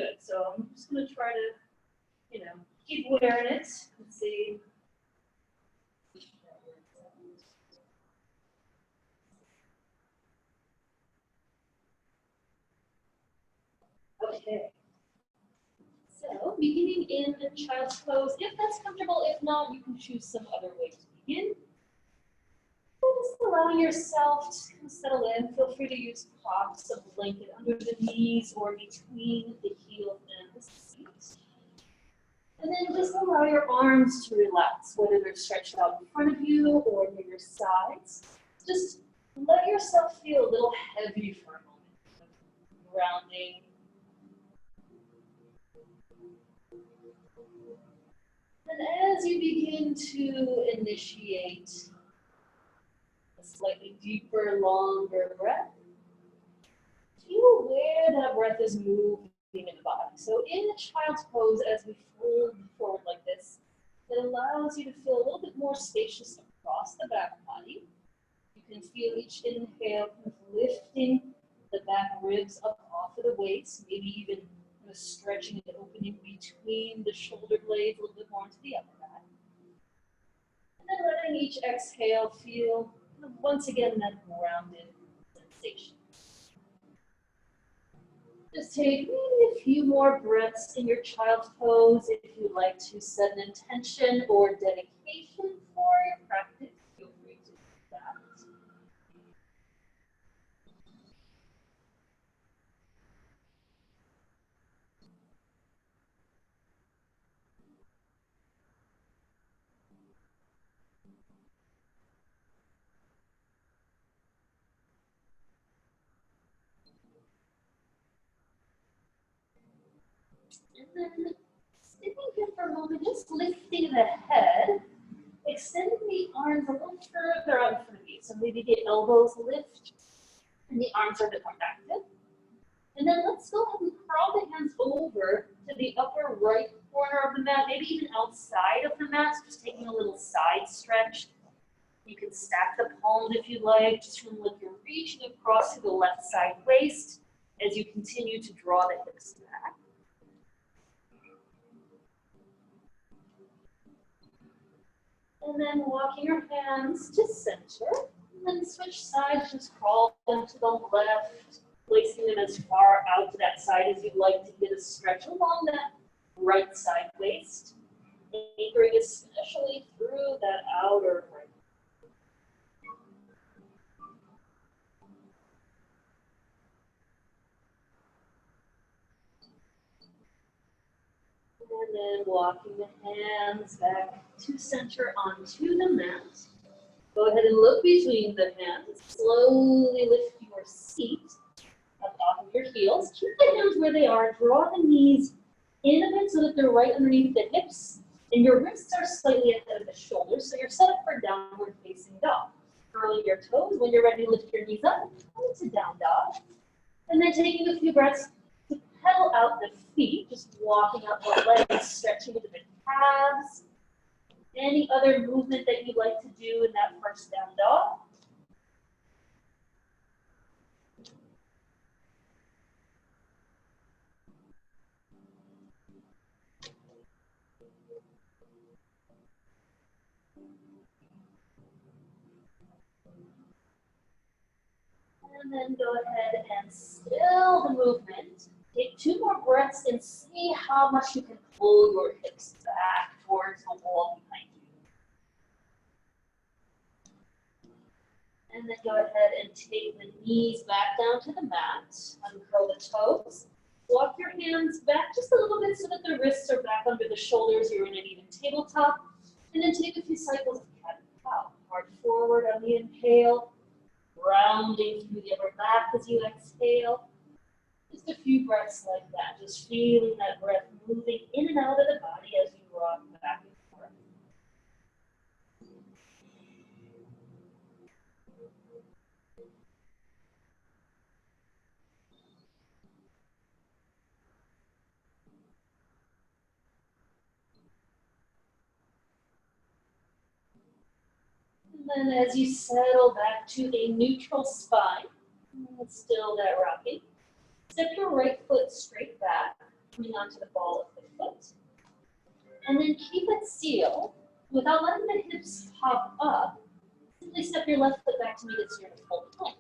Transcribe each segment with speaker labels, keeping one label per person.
Speaker 1: good. So I'm just going to try to, keep wearing it and see. Okay. So beginning in child's pose, if that's comfortable. If not, you can choose some other way to begin. Just allowing yourself to kind of settle in. Feel free to use props, a blanket under the knees or between the heel and the seat. And then just allow your arms to relax, whether they're stretched out in front of you or near your sides. Just let yourself feel a little heavy for a moment. Grounding. And as you begin to initiate a slightly deeper, longer breath, feel where that breath is moving in the body. So in child's pose, as we fold forward like this, it allows you to feel a little bit more spacious across the back body. You can feel each inhale kind of lifting the back ribs up off of the waist, maybe even kind of stretching and opening between the shoulder blades a little bit more into the upper back. And then letting each exhale feel kind of once again that grounded sensation. Just take maybe a few more breaths in your child's pose. If you'd like to set an intention or dedication for your practice, feel free to do that. And then sitting here for a moment, just lifting the head, extending the arms a little further out in front of you. So maybe the elbows lift and the arms are a bit more active. And then let's go ahead and crawl the hands over to the upper right corner of the mat, maybe even outside of the mat, so just taking a little side stretch. You can stack the palms if you like, just feeling like you're reaching across to the left side waist as you continue to draw the hips back. And then walking your hands to center, and then switch sides, just crawl them to the left, placing them as far out to that side as you'd like to get a stretch along that right side waist, anchoring especially through that outer right. And then walking the hands back to center onto the mat. Go ahead and look between the hands. Slowly lift your seat up off of your heels. Keep the hands where they are. Draw the knees in a bit so that they're right underneath the hips. And your wrists are slightly ahead of the shoulders. So you're set up for downward facing dog. Curling your toes. When you're ready, lift your knees up into down dog. And then taking a few breaths to pedal out the feet. Just walking up the legs, stretching with the calves. Any other movement that you'd like to do in that first down dog? And then go ahead and still the movement. Take 2 more breaths and see how much you can pull your hips back towards the wall behind you. And then go ahead and take the knees back down to the mat. Uncurl the toes. Walk your hands back just a little bit so that the wrists are back under the shoulders. You're in an even tabletop. And then take a few cycles of cat and cow. Heart forward on the inhale. Rounding through the upper back as you exhale. Just a few breaths like that. Just feeling that breath moving in and out of the body as you rock back and forth. And then as you settle back to a neutral spine, still that rocking, step your right foot straight back, coming onto the ball of the foot. And then keep it sealed without letting the hips pop up. Simply step your left foot back to meet its your full plank.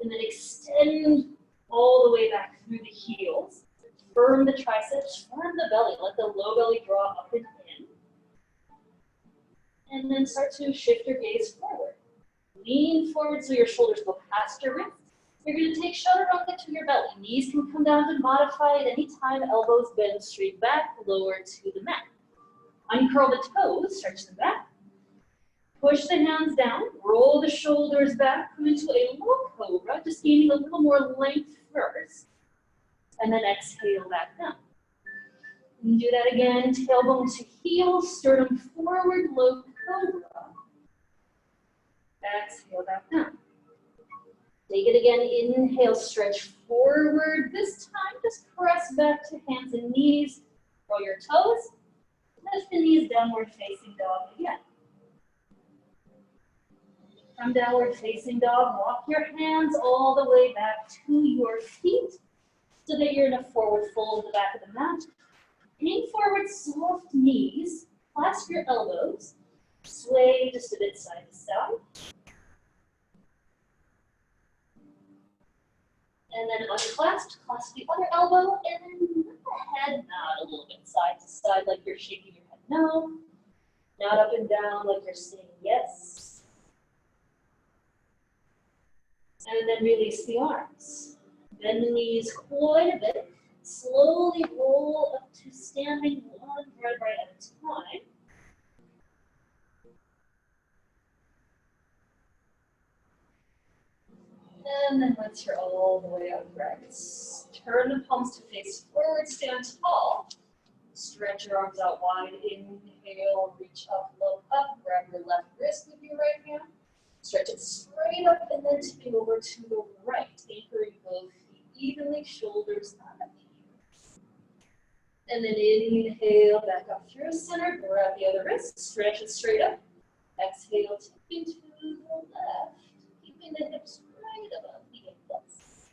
Speaker 1: And then extend all the way back through the heels. Firm the triceps, firm the belly. Let the low belly draw up and in. And then start to shift your gaze forward. Lean forward so your shoulders go past your wrists. You're going to take chaturanga to your belly. Knees can come down to modify at any time. Elbows bend straight back, lower to the mat. Uncurl the toes, stretch them back. Push the hands down, roll the shoulders back, come into a low cobra, just gaining a little more length first. And then exhale back down. And do that again, tailbone to heel, sternum forward, low cobra. Exhale back down. Take it again, inhale, stretch forward. This time, just press back to hands and knees. Roll your toes. Lift the knees, downward facing dog again. From downward facing dog, walk your hands all the way back to your feet so that you're in a forward fold at the back of the mat. Lean forward, soft knees. Clasp your elbows. Sway just a bit side to side. And then unclasp, clasp the other elbow, and then let the head nod a little bit side to side like you're shaking your head no. Nod up and down like you're saying yes. And then release the arms. Bend the knees quite a bit. Slowly roll up to standing, one vertebrae at a time. And then let's hear all the way upright. Turn the palms to face forward, stand tall. Stretch your arms out wide. Inhale, reach up, look up. Grab your left wrist with your right hand. Stretch it straight up and then tipping over to the right. Anchoring both feet evenly, shoulders not up here. And then inhale, back up through center. Grab the other wrist, stretch it straight up. Exhale, tipping to the left. Keeping the hips right above the ankles.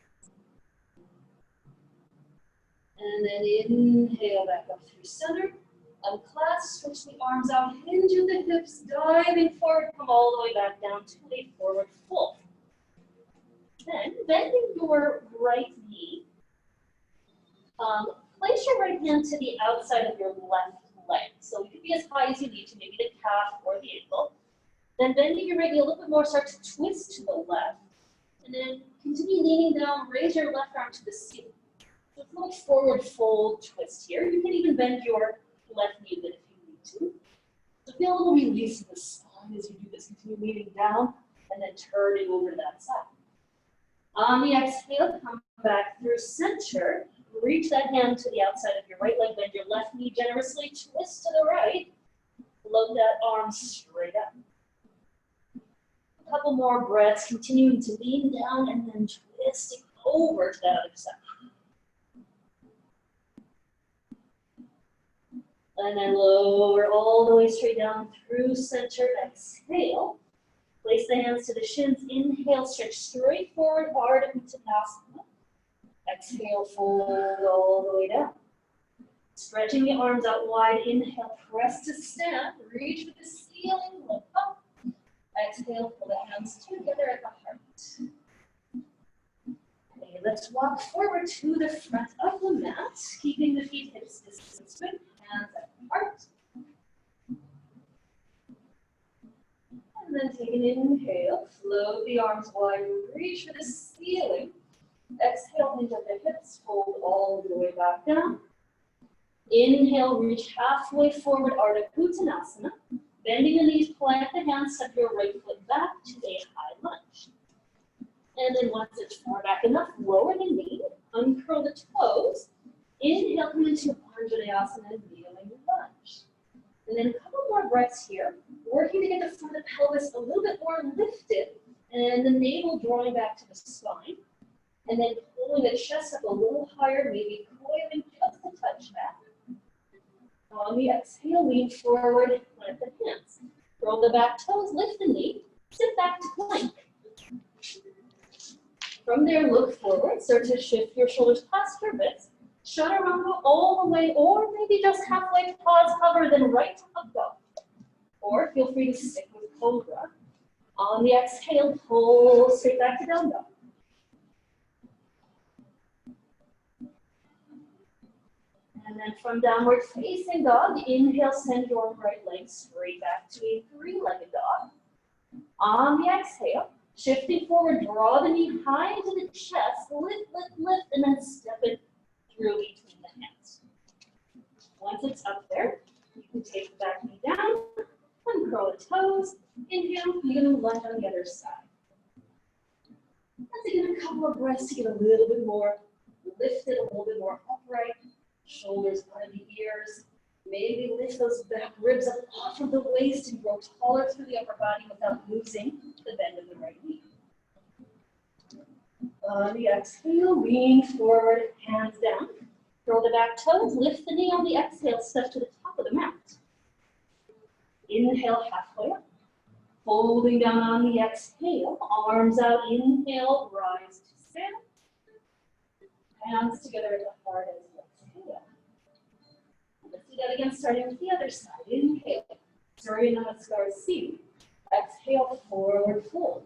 Speaker 1: And then inhale, back up through center. Unclasp, switch the arms out, hinge at the hips, diving forward, come all the way back down to a forward fold. Then, bending your right knee, place your right hand to the outside of your left leg. So it could be as high as you need to, maybe the calf or the ankle. Then bending your right knee a little bit more, start to twist to the left. And then continue leaning down, raise your left arm to the ceiling. So it's a little forward fold twist here. You can even bend your left knee a bit if you need to. So feel a little release in the spine as you do this. Continue leaning down and then turning over to that side. On the exhale, come back through center. Reach that hand to the outside of your right leg. Bend your left knee generously. Twist to the right. Float that arm straight up. A couple more breaths. Continuing to lean down and then twisting over to that other side. And then lower all the way straight down through center. Exhale. Place the hands to the shins. Inhale, stretch straight forward, hard into Uttanasana. Exhale, fold all the way down. Stretching the arms out wide. Inhale, press to stand. Reach with the ceiling, look up. Exhale, pull the hands together at the heart. Okay, let's walk forward to the front of the mat, keeping the feet hips distance with hands at the heart. And then take an inhale, float the arms wide, reach for the ceiling. Exhale, hinge at the hips, fold all the way back down. Inhale, reach halfway forward, Ardha Uttanasana. Bending the knees, plant the hands, step your right foot back to a high lunge. And then once it's far back enough, lower the knee, uncurl the toes. Inhale, come into Anjaneyasana, kneeling lunge. And then a couple more breaths here, working to get the front of the pelvis a little bit more lifted, and the navel drawing back to the spine. And then pulling the chest up a little higher, maybe coiling just a touch back. On the exhale, lean forward, plant the hands. Roll the back toes, lift the knee, sit back to plank. From there, look forward, start to shift your shoulders past your wrists. Chaturanga all the way, or maybe just halfway paws hover, then right to up dog. Or feel free to stick with cobra. On the exhale, pull straight back to down dog. And then from downward facing dog, inhale, send your right leg straight back to a three-legged dog. On the exhale, shifting forward, draw the knee high into the chest, lift, lift, lift, and then step it through between the hands. Once it's up there, you can take the back knee down, uncurl the toes, inhale, you're going to lunge on the other side. Once again, a couple of breaths to get a little bit more lifted, a little bit more upright, shoulders by the ears. Maybe lift those back ribs up off of the waist and grow taller through the upper body without losing the bend of the right knee. On the exhale, lean forward, hands down. Curl the back toes, lift the knee on the exhale, step to the top of the mat. Inhale, halfway up. Folding down on the exhale, arms out, inhale, rise to stand. Hands together at the heart as you exhale. Let's do that again, starting with the other side. Inhale, Surya Namaskar seat. Exhale, forward fold.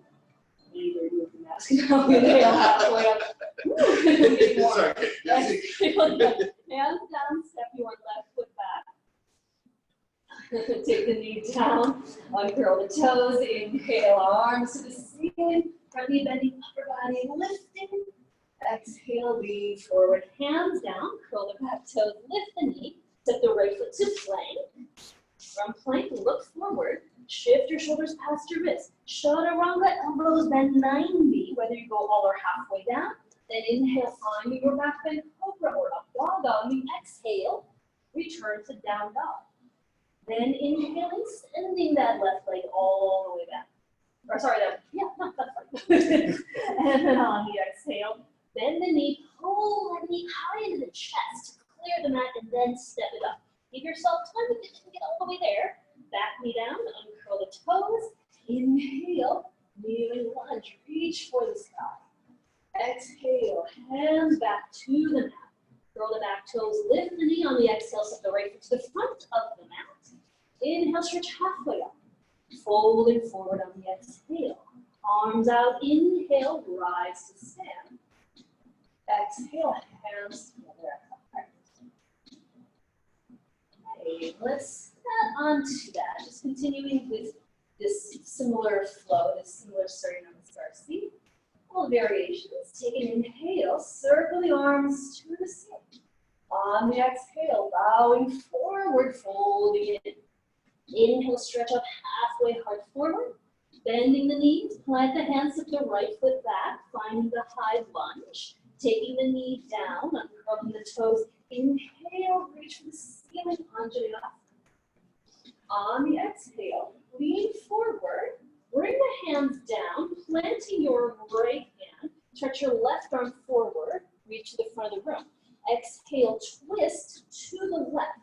Speaker 1: Either move the mask now. Inhale, halfway up. More. Exhale, hands down, step your left foot back. Take the knee down, uncurl the toes, inhale, arms to the ceiling, front knee bending, upper body lifting. Exhale, lean forward, hands down, curl the back toes, lift the knee, step the right foot to plank. From plank, look forward, shift your shoulders past your wrists. Chaturanga, elbows bend 90, whether you go all or halfway down. Then inhale, find your back bend cobra or up dog. On the exhale, return to down dog. Then inhaling, extending that left leg all the way back. Or sorry, that's fine. And then on the exhale, bend the knee, pull the knee high into the chest, clear the mat, and then step it up. Give yourself time to get all the way there. Back knee down, uncurl the toes. Inhale, kneeling lunge, reach for the sky. Exhale, hands back to the mat. Curl the back toes, lift the knee on the exhale, step the right foot to the front of the mat. Inhale, stretch halfway up. Folding forward on the exhale. Arms out, inhale, rise to stand. Exhale, hands together at the heart. Okay, let's add on to that. Just continuing with this similar flow, this similar Surya Namaskar seat. All variations. Take an inhale, circle the arms to the ceiling. On the exhale, bowing forward, folding it. Inhale, stretch up halfway, heart forward. Bending the knees, plant the hands of the right foot back, finding the high lunge. Taking the knee down, uncurling the toes. Inhale, reach for the ceiling, Anjaneyasana. On the exhale, lean forward. Bring the hands down, planting your right hand. Stretch your left arm forward, reach to the front of the room. Exhale, twist to the left.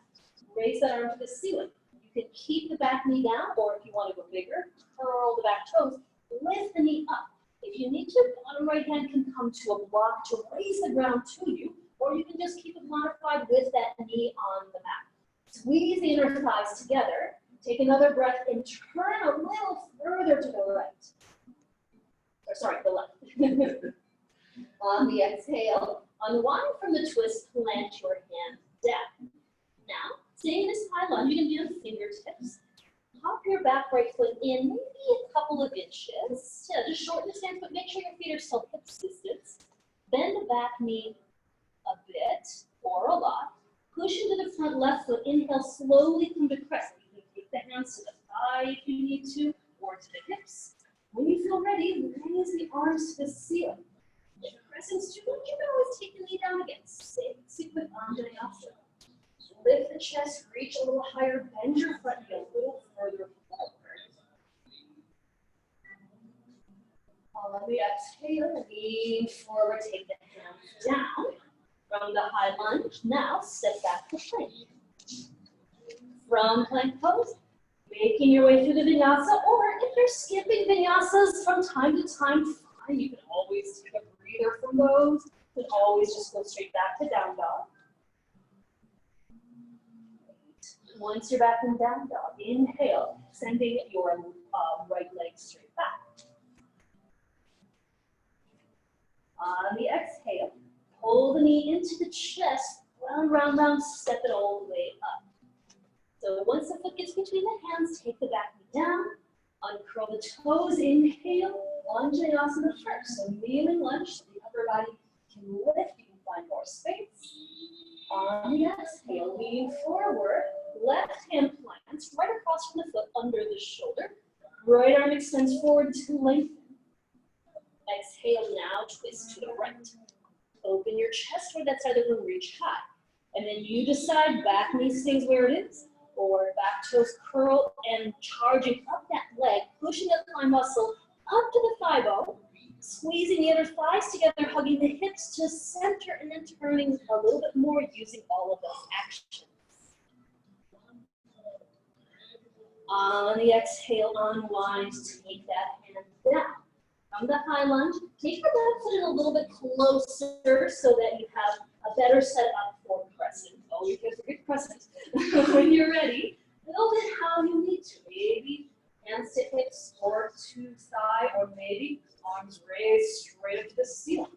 Speaker 1: Raise that arm to the ceiling. You can keep the back knee down, or if you want to go bigger, curl the back toes. Lift the knee up. If you need to, bottom right hand can come to a block to raise the ground to you, or you can just keep it modified with that knee on the mat. Squeeze the inner thighs together. Take another breath and turn a little further to the right. Or sorry, the left. On the exhale, unwind from the twist, plant your hand down. Now, staying in this high lunge, you can do the fingertips. Hop your back right foot in, maybe a couple of inches. Yeah, just shorten the stance, but make sure your feet are still hip distance. Bend the back knee a bit, or a lot. Push into the front left foot. Inhale, slowly come to crescent. You can take the hands to the thigh if you need to, or to the hips. When you feel ready, raise the arms to the ceiling. If crescent's too much, you can always take the knee down again. Sit with Anjaneyasana. Lift the chest, reach a little higher, bend your front knee a little further forward. On the exhale, lean forward, take the hands down from the high lunge. Now, step back to plank. From plank pose, making your way through the vinyasa, or if you're skipping vinyasas from time to time, fine. You can always take a breather from those. You can always just go straight back to down dog. Once you're back in down dog, inhale, sending your right leg straight back. On the exhale, pull the knee into the chest, round, round, round, step it all the way up. So once the foot gets between the hands, take the back knee down, uncurl the toes, inhale, Anjaneyasana first. So kneeling lunge, so the upper body can lift, you can find more space. On the exhale, lean forward, left hand plants right across from the foot under the shoulder. Right arm extends forward to lengthen. Exhale now, twist to the right. Open your chest toward that side of the room, reach high. And then you decide back knee stays where it is, or back toes curl and charging up that leg, pushing that thigh muscle up to the thigh bone, squeezing the other thighs together, hugging the hips to center, and then turning a little bit more using all of those actions. On the exhale, unwind, take that hand down. From the high lunge, take your left foot in a little bit closer so that you have a better setup for crescent. Oh, you get a good crescent. When you're ready, build it how you need to. Maybe hands to hips or to thigh, or maybe arms raised straight up to the ceiling.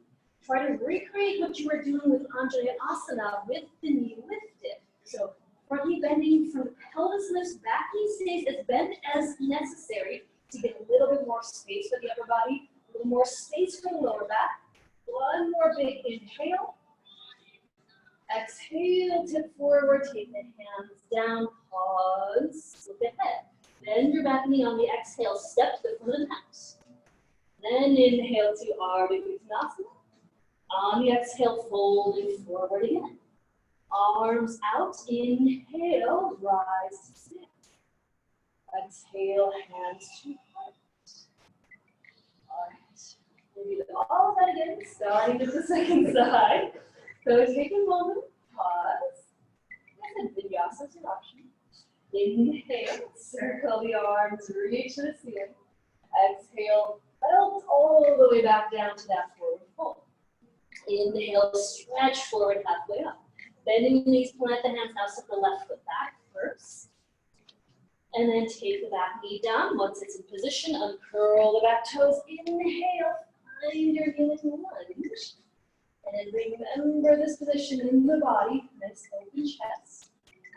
Speaker 1: Try to recreate what you were doing with Anjaneyasana with the knee lifted. So front knee bending from the pelvis lifts, back knee stays as bent as necessary to get a little bit more space for the upper body, a little more space for the lower back. One more big inhale. Exhale, tip forward, take the hands down, pause, look ahead. Bend your back knee on the exhale, step to the front of the house. Then inhale to Ardha Uttanasana. On the exhale, folding forward again. Arms out, inhale, rise to stand. Exhale, hands to heart. All right, we'll do all of that again, starting with the second side. So take a moment, pause. And Vinyasa Sudakshana. Inhale, circle the arms, reach to the ceiling. Exhale, belt all the way back down to that forward fold. Inhale, stretch forward halfway up. Bending the knees, plant the hands, now step the left foot back first. And then take the back knee down. Once it's in position, uncurl the back toes. Inhale, find your kneeling lunge. And remember this position in the body, nice open chest.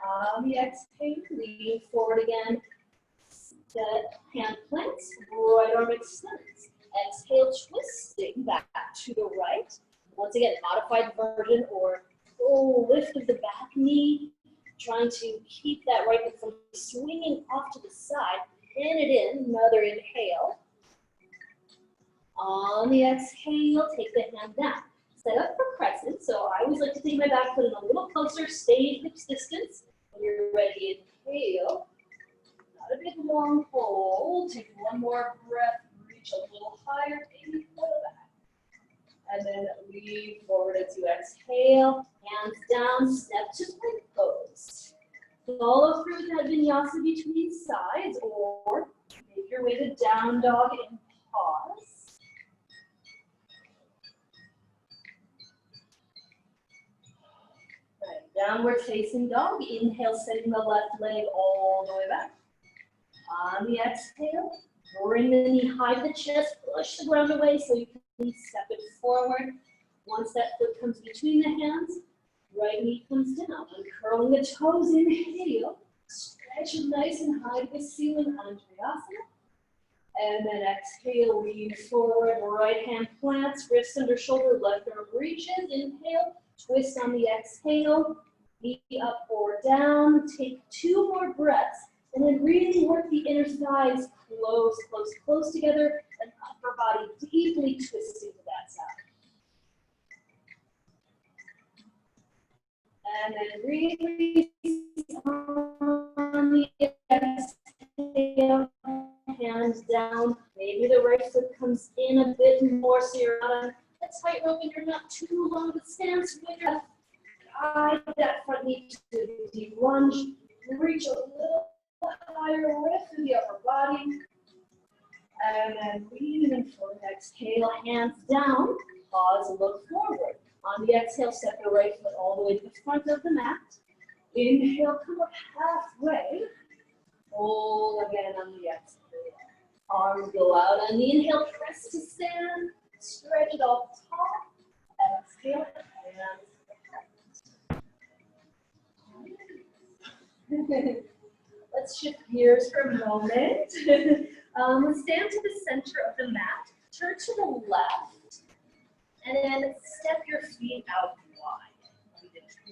Speaker 1: On the exhale, lean forward again. The hand plants, right arm extends. Exhale, twisting back to the right. Once again, modified version or full lift of the back knee. Trying to keep that right foot from swinging off to the side. Pin it in, another inhale. On the exhale, take the hand down. Set up for crescent, so I always like to take my back foot in a little closer, stay at hips distance. When you're ready, inhale. Not a big long hold. Take one more breath, reach a little higher, maybe pull back. And then lean forward as you exhale. Hands down, step to plank pose. Follow through that vinyasa between sides, or make your way to down dog and pause. Right, downward facing dog. Inhale, sending the left leg all the way back. On the exhale, bring the knee high to the chest, push the ground away so you can step it forward. Once that foot comes between the hands, right knee comes down. Uncurling the toes, inhale. Stretch it nice and high to the ceiling, Anjaneyasana. And then exhale, lean forward, right hand plants, wrist under shoulder, left arm reaches. Inhale, twist on the exhale, knee up or down. Take 2 more breaths. And then really work the inner thighs close, close, close together, and upper body deeply twisting to that side. And then release on the exhale, hands down. Maybe the right foot comes in a bit more so you're not on a tightrope and you're not too long with stance. Guide that front knee to the deep lunge. Reach a little higher, lift through the upper body. And then lean in for the exhale, hands down. Pause and look forward. On the exhale, step the right foot all the way to the front of the mat. inhale, come up halfway. Hold again on the exhale. Arms go out on the inhale, press to stand. Stretch it off top. Exhale, hands. Let's shift gears for a moment. Let's stand to the center of the mat. Turn to the left. And then step your feet out wide.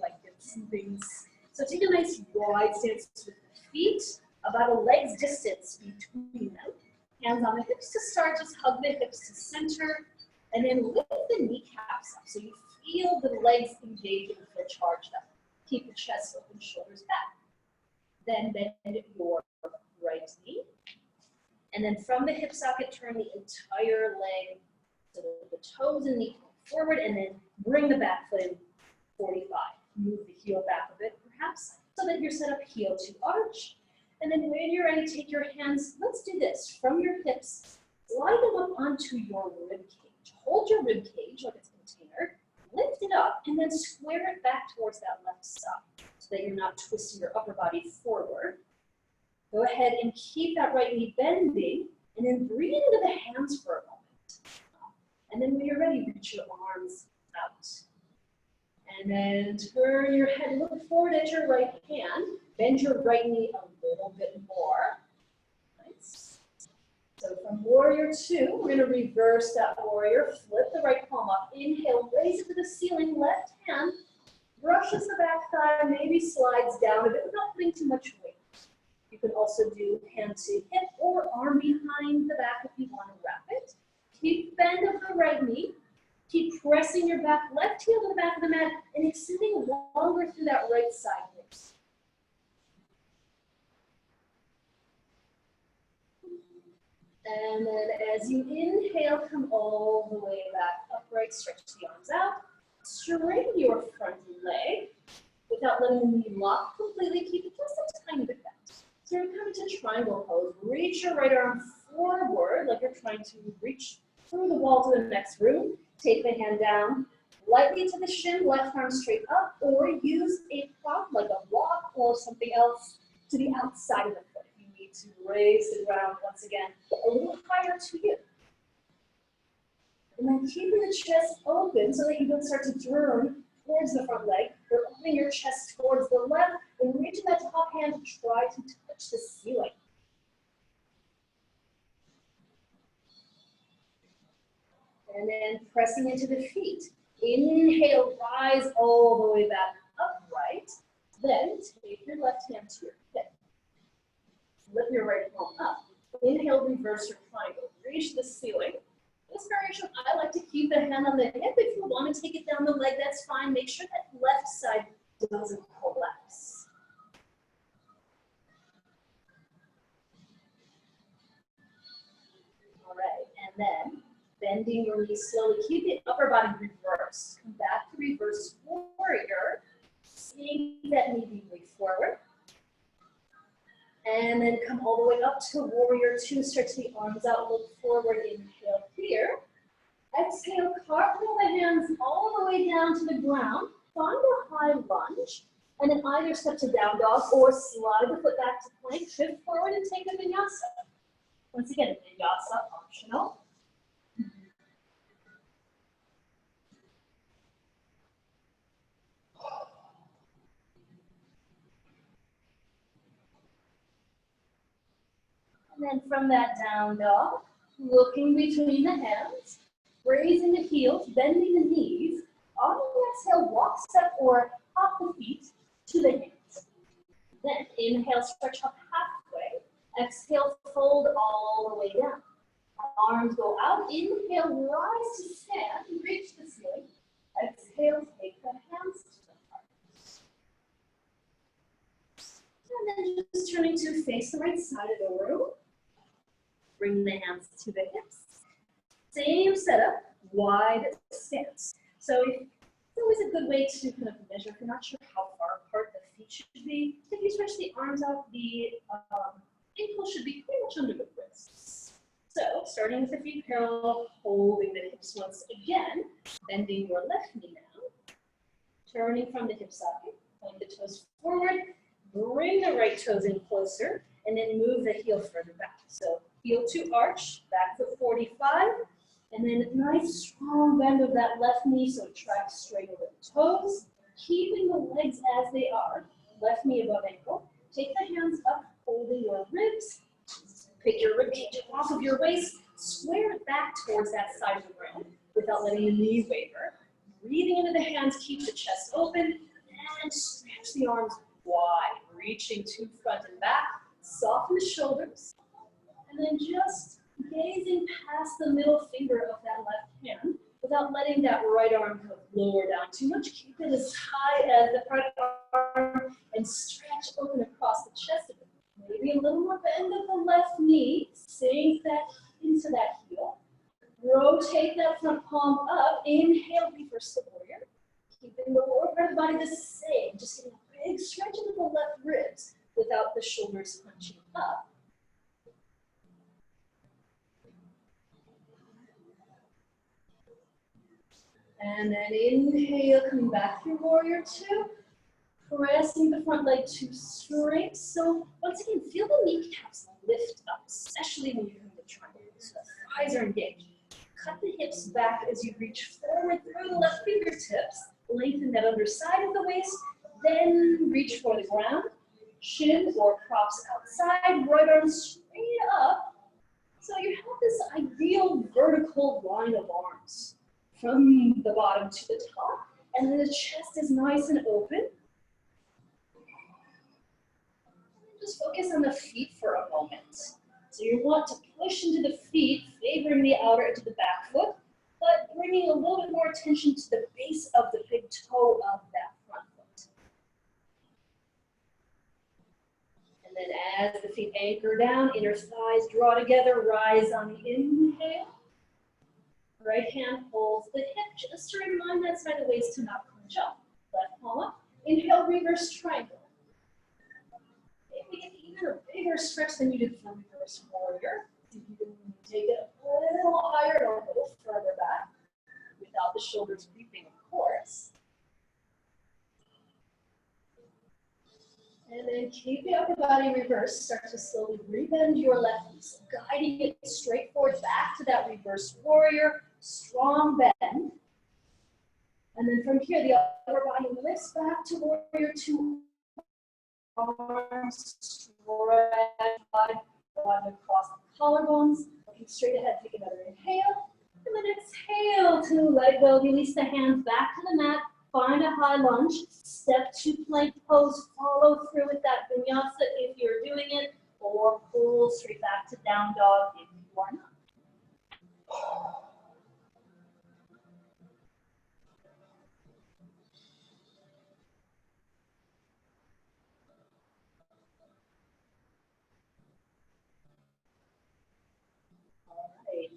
Speaker 1: Like some things. So take a nice wide stance with the feet, about a leg's distance between them. Hands on the hips to start, just hug the hips to center, and then lift the kneecaps up so you feel the legs engaged and feel charged up. Keep the chest open, shoulders back. Then bend your right knee. And then from the hip socket, turn the entire leg so the toes and knee forward, and then bring the back foot in 45. Move the heel back a bit, perhaps, so that you're set up heel to arch. And then when you're ready, take your hands, let's do this. From your hips, slide them up onto your rib cage. Hold your rib cage like it's a container, lift it up, and then square it back towards that left side so that you're not twisting your upper body forward. Go ahead and keep that right knee bending, and then breathe into the hands for a moment. And then when you're ready, reach your arms out. And then turn your head, look forward at your right hand. Bend your right knee a little bit more. Nice. So from warrior two, we're going to reverse that warrior. Flip the right palm up. Inhale, raise it to the ceiling. Left hand brushes the back thigh, maybe slides down a bit without putting too much weight. You can also do hand to hip or arm behind the back if you want to wrap it. Keep bend of the right knee. Keep pressing your back, left heel to the back of the mat, and extending longer through that right side hips. And then as you inhale, come all the way back upright, stretch the arms out. Straighten your front leg without letting the knee lock completely. Keep it just a tiny bit back. So you're coming to triangle pose. Reach your right arm forward like you're trying to reach through the wall to the next room. Take the hand down, lightly to the shin, left arm straight up, or use a prop like a block or something else to the outside of the foot. If you need to raise the ground once again, a little higher to you. And then keeping the chest open so that you don't start to turn towards the front leg. You're opening your chest towards the left and reaching that top hand to try to touch the ceiling. And then pressing into the feet. Inhale, rise all the way back upright. Then take your left hand to your hip. Lift your right palm up. Inhale, reverse your triangle. Reach the ceiling. This variation, I like to keep the hand on the hip. If you want to take it down the leg, that's fine. Make sure that left side doesn't collapse. All right, and then bending your knees slowly. Keep the upper body reversed. Come back to reverse warrior. Sink that knee deeply forward. And then come all the way up to warrior two. Stretch the arms out, look forward, inhale here. Exhale, cartwheel the hands all the way down to the ground. Find a high lunge. And then either step to down dog or slide the foot back to plank. Shift forward and take a vinyasa. Once again, vinyasa optional. And then from that down dog, looking between the hands, raising the heels, bending the knees. On the exhale, walk, step, or hop the feet to the hands. Then inhale, stretch up halfway. Exhale, fold all the way down. Arms go out. Inhale, rise to stand, reach the ceiling. Exhale, take the hands to the heart. And then just turning to face the right side of the room. Bring the hands to the hips. Same setup, wide stance. So it's always a good way to kind of measure if you're not sure how far apart the feet should be. If you stretch the arms out, the ankle should be pretty much under the wrists. So starting with the feet parallel, holding the hips once again, bending your left knee down, turning from the hip socket, pulling the toes forward, Bring the right toes in closer, and then move the heel further back. So heel to arch, back foot 45, and then a nice strong bend of that left knee so it tracks straight over the toes, keeping the legs as they are, left knee above ankle. Take the hands up, holding your ribs. Pick your ribcage off of your waist, square it back towards that side of the ground without letting the knee waver. Breathing into the hands, keep the chest open, and stretch the arms wide, reaching to front and back. Soften the shoulders, and then just gazing past the middle finger of that left hand without letting that right arm come lower down too much. Keep it as high as the front arm and stretch open across the chest a bit. Maybe a little more bend of the left knee, sink that into that heel. Rotate that front palm up. Inhale, reverse the warrior. Keeping the lower part of the body the same. Just getting a big stretch into the left ribs without the shoulders punching up. And then inhale, coming back through warrior two. Pressing the front leg to straight. So once again, feel the kneecaps lift up, especially when you're doing the triangle. So the thighs are engaged. Cut the hips back as you reach forward through the left fingertips. Lengthen that underside of the waist. Then reach for the ground. Shin or props outside. Right arm straight up. So you have this ideal vertical line of arms from the bottom to the top. And then the chest is nice and open. Just focus on the feet for a moment. So you want to push into the feet, favoring the outer edge of the back foot, but bringing a little bit more attention to the base of the big toe of that front foot. And then as the feet anchor down, inner thighs draw together, rise on the inhale. Right hand holds the hip, just to remind that side of the waist to not crunch up. Left palm up. Inhale, reverse triangle. Maybe even a bigger stretch than you did for reverse warrior. You can take it a little higher or a little further back without the shoulders creeping, of course. And then keep the upper body reversed. Start to slowly rebend your left knee, guiding it straight forward back to that reverse warrior. Strong bend. And then from here, the upper body lifts back to warrior two. Arms stretch wide across the collarbones. Looking straight ahead, take another inhale. And then exhale to let go. Release the hands back to the mat. Find a high lunge. Step to plank pose. Follow through with that vinyasa if you're doing it. Or pull straight back to down dog if you are not.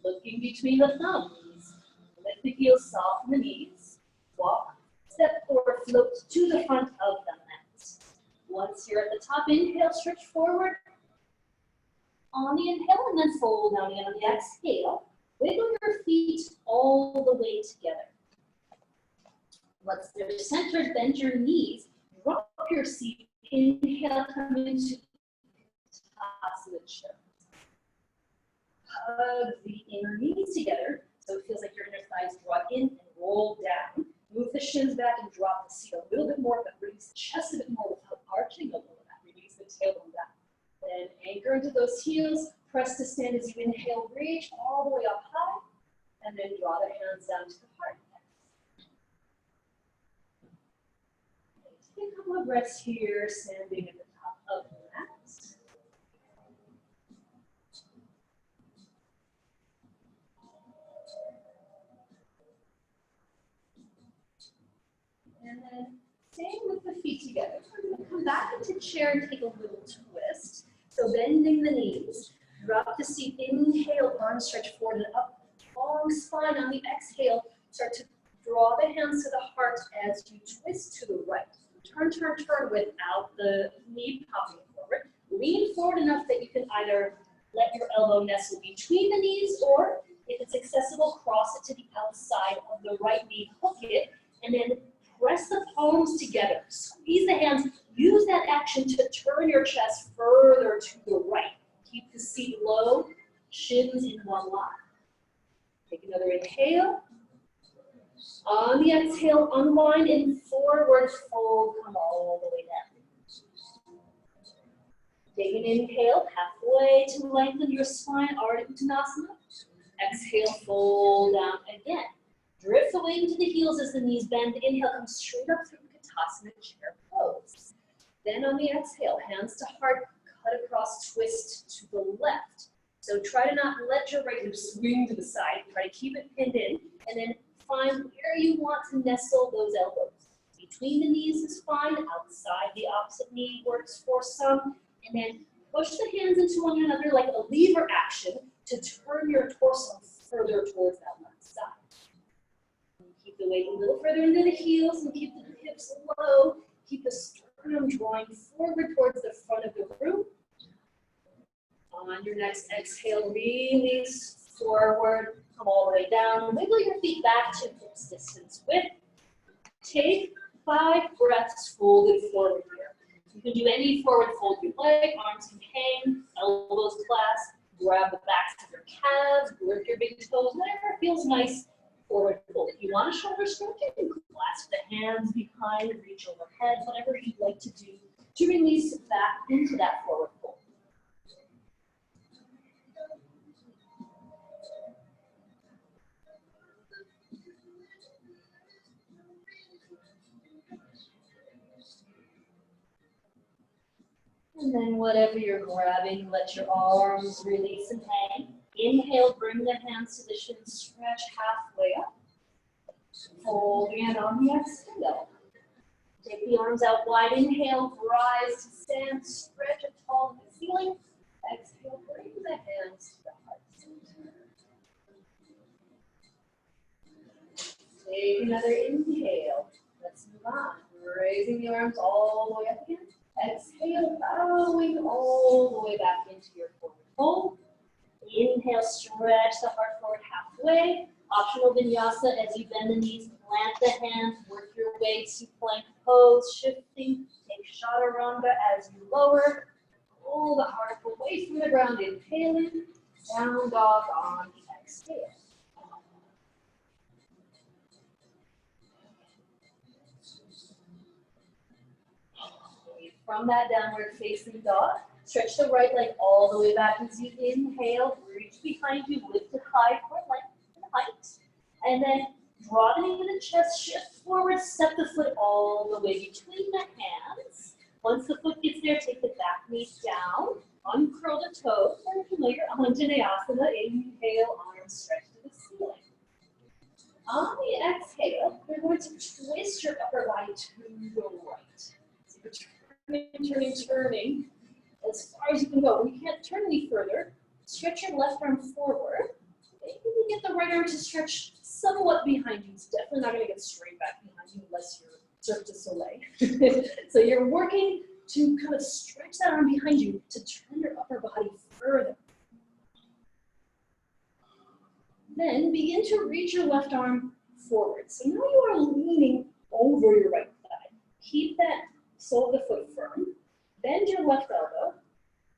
Speaker 1: Looking between the thumbs. Lift the heels, soften the knees. Walk, step forward, float to the front of the mat. Once you're at the top, inhale, stretch forward. On the inhale, and then fold down again on the exhale. Wiggle your feet all the way together. Once they're centered, bend your knees. Drop your seat. Inhale, come into Tasana chair. Hug the inner knees together so it feels like your inner thighs draw in and roll down. Move the shins back and drop the seat a little bit more, but release the chest a bit more without arching a little bit. Release the tailbone back. Then anchor into those heels. Press to stand as you inhale. Reach all the way up high. And then draw the hands down to the heart. Take a couple of breaths here, standing at the top of the mat. And then staying with the feet together. We're going to come back into chair and take a little twist. So bending the knees. Drop the seat. Inhale, arms stretch forward and up. Long spine on the exhale. Start to draw the hands to the heart as you twist to the right. Turn, turn, turn without the knee popping forward. Lean forward enough that you can either let your elbow nestle between the knees, or if it's accessible, cross it to the outside of the right knee, hook it, and then press the palms together, squeeze the hands, use that action to turn your chest further to the right. Keep the seat low, shins in one line. Take another inhale. On the exhale, unwind and forward fold, come all the way down. Take an inhale, halfway to lengthen your spine, Ardha Uttanasana. Exhale, fold down again. Drift the weight into the heels as the knees bend. Inhale, come straight up through Uttanasana, chair pose. Then on the exhale, hands to heart, cut across, twist to the left. So try to not let your right hip swing to the side. Try to keep it pinned in, and then find where you want to nestle those elbows. Between the knees is fine. Outside the opposite knee works for some. And then push the hands into one another like a lever action to turn your torso further towards that left side. Keep the weight a little further into the heels and keep the hips low. Keep the sternum drawing forward towards the front of the room. On your next exhale, release forward, come all the way down. Wiggle your feet back to hips distance width. Take 5 breaths folded forward here. You can do any forward fold you like. Arms can hang, elbows clasp. Grab the backs of your calves, work your big toes, whatever feels nice. Forward fold. If you want a shoulder stretch, you can clasp the hands behind, reach overhead, whatever you'd like to do to release back into that forward fold. And then whatever you're grabbing, let your arms release and hang. Inhale, bring the hands to the shins, stretch halfway up. Fold again on the exhale. Take the arms out wide. Inhale, rise to stand, stretch it tall to the ceiling. Exhale, bring the hands to the heart center. Take another inhale. Let's move on. Raising the arms all the way up again. Exhale, bowing all the way back into your forward fold. Inhale, stretch the heart forward halfway. Optional vinyasa as you bend the knees, plant the hands, work your way to plank pose, shifting. Take chaturanga as you lower. Pull the heart away from the ground, inhaling. Down dog on the exhale. From that downward facing dog, stretch the right leg all the way back as you inhale. Reach behind you, lift it high for length and height. And then draw the knee to the chest, shift forward, step the foot all the way between the hands. Once the foot gets there, take the back knee down, uncurl the toes, very familiar, Anjaneyasana. Inhale, arms stretch to the ceiling. On the exhale, you're going to twist your upper body to the right. So you're turning as far as you can go. When you can't turn any further, stretch your left arm forward. Maybe you get the right arm to stretch somewhat behind you. It's definitely not going to get straight back behind you unless you're Cirque du Soleil. So you're working to kind of stretch that arm behind you to turn your upper body further. Then begin to reach your left arm forward. So now you are leaning over your right thigh. Keep that sole of the foot firm. Bend your left elbow.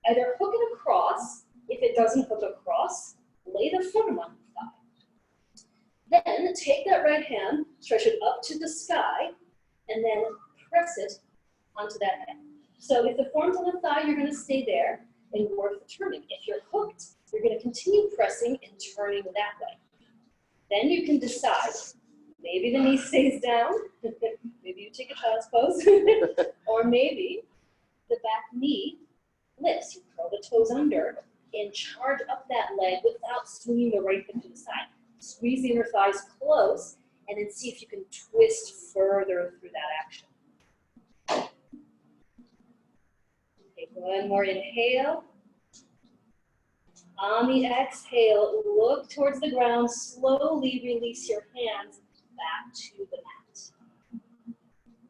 Speaker 1: Either hook it across. If it doesn't hook across, lay the foot on the thigh. Then take that right hand, stretch it up to the sky, and then press it onto that head. So if the form's on the thigh, you're going to stay there and work the turning. If you're hooked, you're going to continue pressing and turning that way. Then you can decide. Maybe the knee stays down. Maybe you take a child's pose. Or maybe the back knee lifts. You curl the toes under and charge up that leg without swinging the right hip to the side. Squeeze the inner thighs close and then see if you can twist further through that action. Take one more inhale. On the exhale, look towards the ground. Slowly release your hands back to the mat.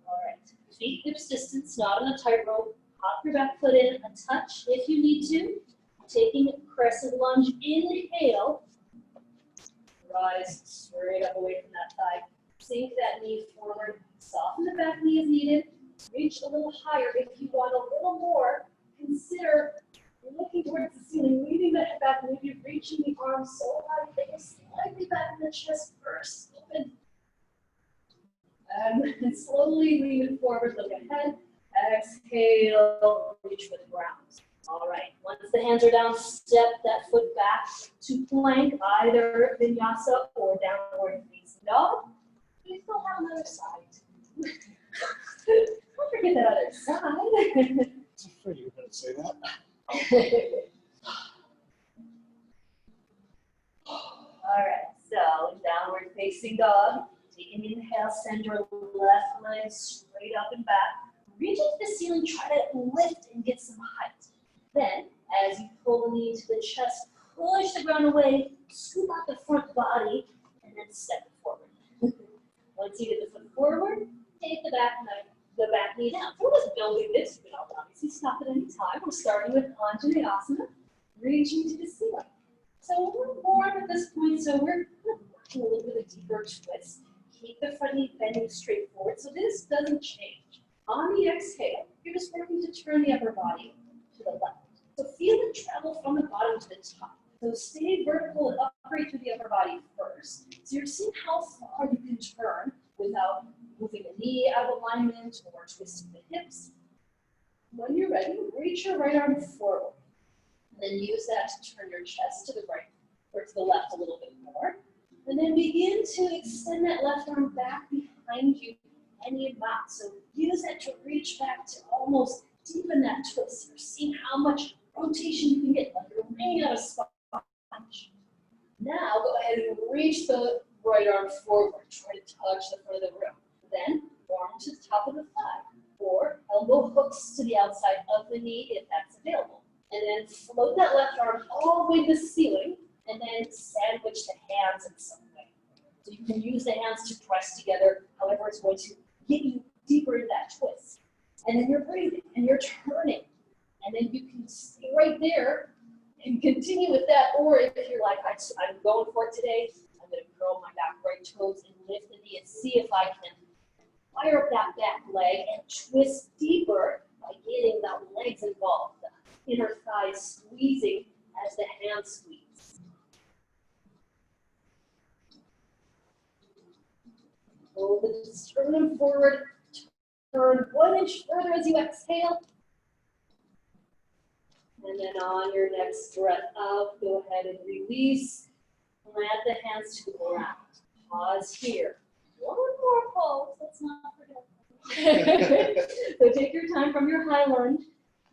Speaker 1: All right, feet hips distance, not on a tightrope. Hop your back foot in, a touch if you need to. Taking a crescent lunge, inhale. Rise straight up away from that thigh. Sink that knee forward, Soften the back knee as needed. Reach a little higher. If you want a little more, consider looking towards the ceiling, leaning the head back, maybe reaching the arms so high that you're slightly back in the chest first. Open. And slowly lean it forward, look ahead. Exhale, reach for the ground. All right, once the hands are down, step that foot back to plank, either vinyasa or downward facing dog. We still have another side. Don't forget that other side.
Speaker 2: I was afraid you were going to say that.
Speaker 1: All right, so downward facing dog. Take an inhale, send your left leg straight up and back. Reach into the ceiling, try to lift and get some height. Then, as you pull the knee to the chest, push the ground away, scoop out the front body, and then step it forward. Once you get the foot forward, take the back knee down. So we're just building this, you know, obviously stop at any time. We're starting with Anjaneyasana, reaching to the ceiling. So we're warm at this point, so we're a little bit of a deeper twist. Keep the front knee bending straight forward, so this doesn't change. On the exhale, you're just working to turn the upper body to the left. So feel it travel from the bottom to the top. So stay vertical and upright through the upper body first. So you're seeing how far you can turn without moving the knee out of alignment or twisting the hips. When you're ready, reach your right arm forward. And then use that to turn your chest to the right or to the left a little bit more. And then begin to extend that left arm back behind you any amount. So use that to reach back to almost deepen that twist. You're seeing how much rotation you can get, like you're laying out a sponge. Now go ahead and reach the right arm forward. Try to touch the front of the room. Then arm to the top of the thigh, or elbow hooks to the outside of the knee if that's available. And then float that left arm all the way to the ceiling, and then sandwich the hands in some way. So you can use the hands to press together, however it's going to get you deeper into that twist. And then you're breathing, and you're turning. And then you can stay right there and continue with that. Or if you're like, I'm going for it today, I'm going to curl my back right toes and lift the knee and see if I can fire up that back leg and twist deeper by getting the legs involved. The inner thighs squeezing as the hands squeeze. Pull the sternum forward, turn 1 inch further as you exhale. And then on your next breath out, go ahead and release. Plant the hands to the ground. Pause here. One more pause, let's not forget. So take your time from your high lunge.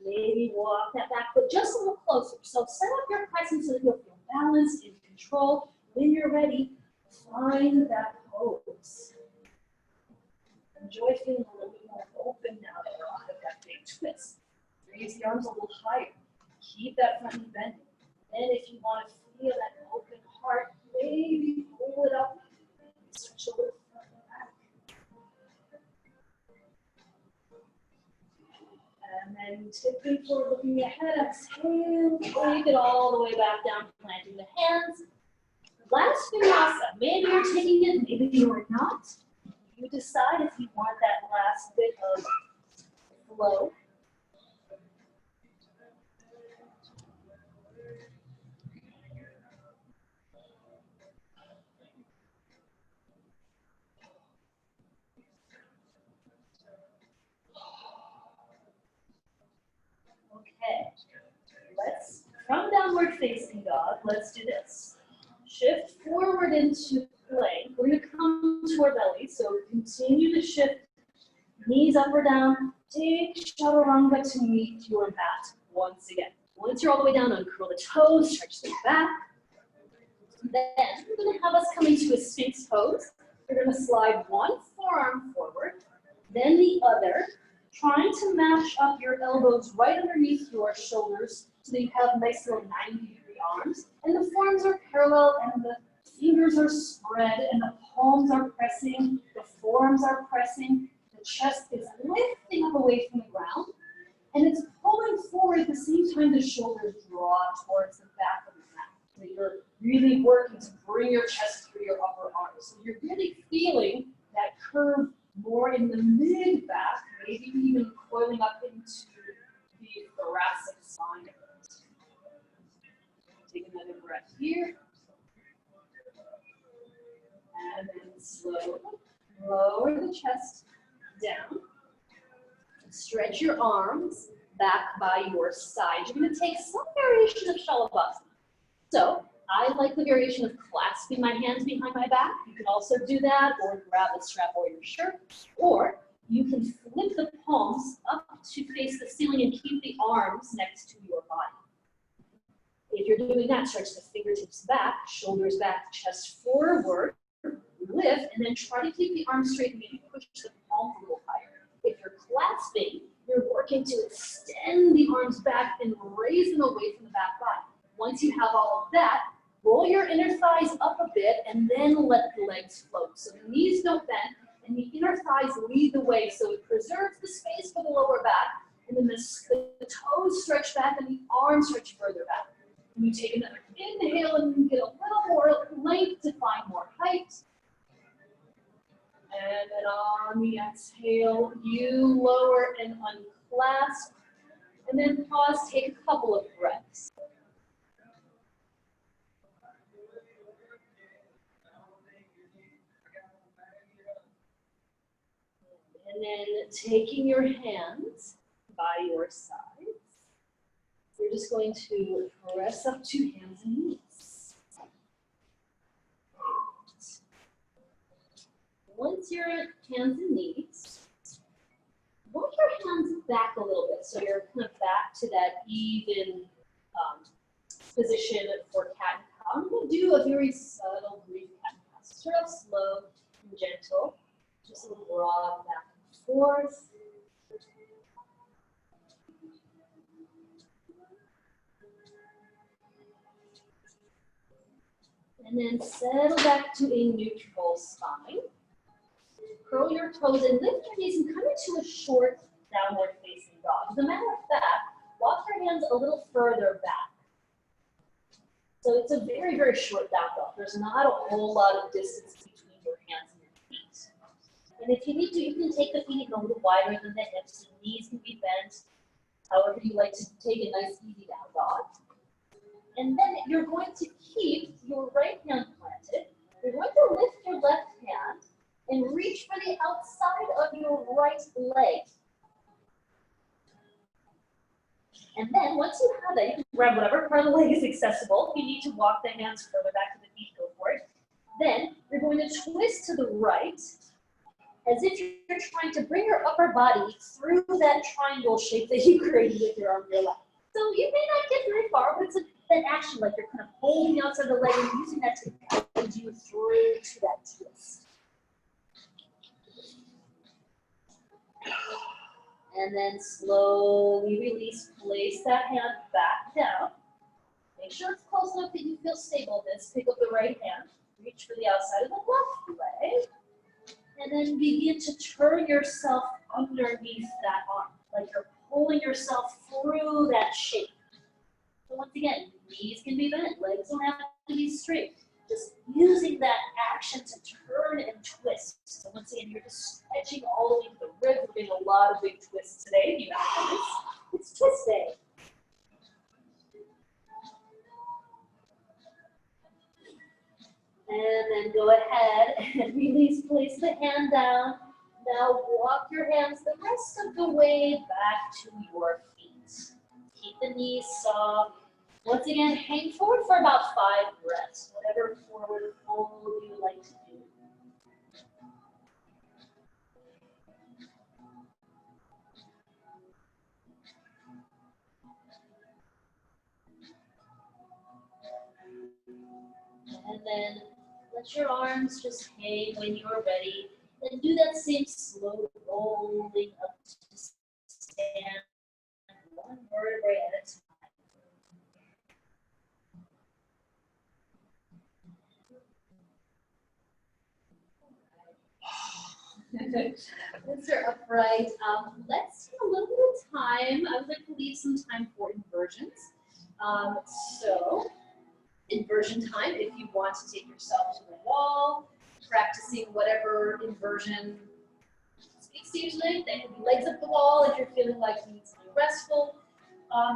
Speaker 1: Maybe walk that back foot just a little closer. So set up your presence so that you'll feel balanced and control. When you're ready, find that pose. Enjoy feeling a little bit more open now that you're out of that big twist. Raise the arms a little higher. Keep that front knee bending. Then if you want to feel that open heart, maybe pull it up. Stretch a little further back. And then tipping forward, looking ahead, exhale, take it all the way back down, planting the hands. Last vinyasa, maybe you're taking it, maybe you're not. You decide if you want that last bit of flow. Okay, from downward facing dog, let's do this. Shift forward into plank. We're going to come to our belly, so continue to shift, knees up or down. Take chaturanga to meet your mat once again. Once you're all the way down, uncurl the toes, stretch them back. Then we're going to have us come into a sphinx pose. We're going to slide one forearm forward, then the other, trying to match up your elbows right underneath your shoulders so that you have nice little 90-degree arms. And the forearms are parallel and the fingers are spread and the palms are pressing, the forearms are pressing, the chest is lifting up away from the ground, and it's pulling forward at the same time the shoulders draw towards the back of the mat. So you're really working to bring your chest through your upper arms. So you're really feeling that curve more more in the mid back, maybe even coiling up into the thoracic spine. Take another breath here. And then slowly lower the chest down. Stretch your arms back by your side. You're going to take some variation of Shalabhasana. So I like the variation of clasping my hands behind my back. You can also do that, or grab the strap or your shirt. Or you can flip the palms up to face the ceiling and keep the arms next to your body. If you're doing that, stretch the fingertips back, shoulders back, chest forward, lift, and then try to keep the arms straight and maybe push the palms a little higher. If you're clasping, you're working to extend the arms back and raise them away from the back body. Once you have all of that, roll your inner thighs up a bit and then let the legs float. So the knees don't bend and the inner thighs lead the way, so it preserves the space for the lower back, and then the toes stretch back and the arms stretch further back. And you take another inhale and get a little more length to find more height. And then on the exhale, you lower and unclasp. And then pause, take a couple of breaths. And then taking your hands by your sides, you're just going to press up to hands and knees. Once you're at hands and knees, walk your hands back a little bit so you're kind of back to that even position for cat and cow. I'm going to do a very subtle brief cat and cow. Start off slow and gentle, just a little rock back and forth. And then settle back to a neutral spine. Curl your toes and lift your knees and come into a short downward facing dog. As a matter of fact, walk your hands a little further back. So it's a very, very short down dog. There's not a whole lot of distance between your hands and your feet. And if you need to, you can take the feet a little wider than the hips. The knees can be bent, however you like to take a nice easy down dog. And then you're going to keep your right hand planted. You're going to lift your left hand and reach for the outside of your right leg. And then once you have that, you can grab whatever part of the leg is accessible. If you need to walk the hands further back to the feet, go for it. Then you're going to twist to the right as if you're trying to bring your upper body through that triangle shape that you created with your arm and your left. So you may not get very far, but it's an action like you're kind of holding the outside of the leg and using that to guide you through to that twist. And then slowly release, place that hand back down. Make sure it's close enough that you feel stable. Then pick up the right hand, reach for the outside of the left leg, and then begin to turn yourself underneath that arm, like you're pulling yourself through that shape. So once again, knees can be bent, legs don't have to be straight. Just using that action to turn and twist. So once again, you're just stretching all the way to the ribs. We're getting a lot of big twists today. You know, it's twist day. And then go ahead and release, place the hand down. Now walk your hands the rest of the way back to your feet. Keep the knees soft. Once again, hang forward for about 5 breaths, whatever forward fold you like to do. And then let your arms just hang when you're ready. Then do that same slow rolling up to stand, one vertebrae at a time. Once you're upright, let's take a little bit of time. I would like to leave some time for inversions. So, inversion time, if you want to take yourself to the wall, practicing whatever inversion space usually. Then legs up the wall if you're feeling like you need something restful.